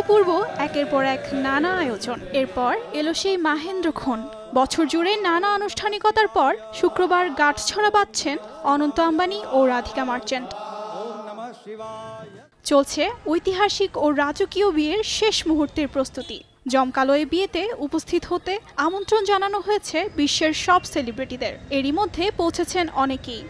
অভূতপূর্ব একের পর এক নানা আয়োজন। এরপর এলো সেই মাহেন্দ্রক্ষণ। বছর জুড়ে নানা আনুষ্ঠানিকতার পর শুক্রবার গাঁটছড়া বাঁধছেন অনন্ত আম্বানি ও রাধিকা মার্চেন্ট। চলছে ঐতিহাসিক ও রাজকীয় বিয়ের শেষ মুহূর্তের প্রস্তুতি। জমকালো এই বিয়েতে উপস্থিত হতে আমন্ত্রণ জানানো হয়েছে বিশ্বের সব সেলিব্রিটিদের। এরই মধ্যে পৌঁছেছেন অনেকেই।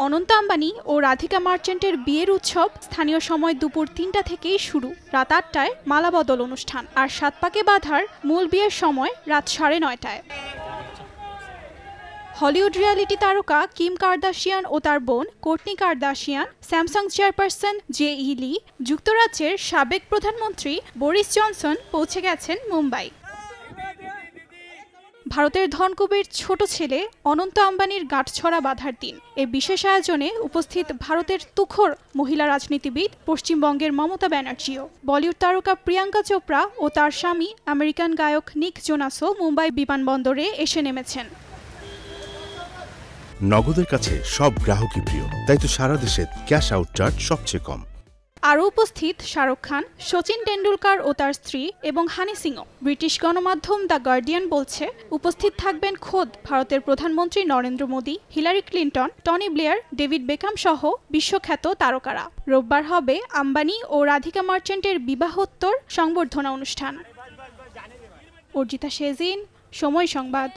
অনন্ত আম্বানি ও রাধিকা মার্চেন্টের বিয়ের উৎসব স্থানীয় সময় দুপুর ৩টা থেকেই শুরু। রাত ৮টায় মালাবদল অনুষ্ঠান, আর ৭ পাকে বাঁধার মূল বিয়ের সময় রাত ৯:৩০টায়। হলিউড রিয়ালিটি তারকা কিম কার্দাশিয়ান ও তার বোন কোর্টনি কার্দাশিয়ান, স্যামসাং চেয়ারপারসন জে.ই. লি, যুক্তরাজ্যের সাবেক প্রধানমন্ত্রী বরিস জনসন পৌঁছে গেছেন মুম্বাই। ভারতের ধনকুবের ছোট ছেলে অনন্ত আম্বানির গাঁটছড়া বাঁধার দিন। এই বিশেষ আয়োজনে উপস্থিত ভারতের তুখোড় মহিলা রাজনীতিবিদ, পশ্চিমবঙ্গের মমতা ব্যানার্জিও। বলিউড তারকা প্রিয়াঙ্কা চোপড়া ও তার স্বামী আমেরিকান গায়ক নিক জোনাসও মুম্বাই বিমানবন্দরে এসে নেমেছেন। নগদের কাছে সব গ্রাহকই প্রিয়, তাই তো সারা দেশে ক্যাশ আউট চার্জ সবচেয়ে কম। আরও উপস্থিত শাহরুখ খান, সচিন টেন্ডুলকার ও তার স্ত্রী এবং হানি সিংও। ব্রিটিশ গণমাধ্যম দ্য গার্ডিয়ান বলছে, উপস্থিত থাকবেন খোদ ভারতের প্রধানমন্ত্রী Narendra Modi, Hillary Clinton, Tony Blair, David বেকাম সহ বিশ্বখ্যাত তারকারা। রোববার হবে আম্বানি ও রাধিকা মার্চেন্টের বিবাহোত্তর সংবর্ধনা অনুষ্ঠান। অর্জিতা শেজিন, সময় সংবাদ।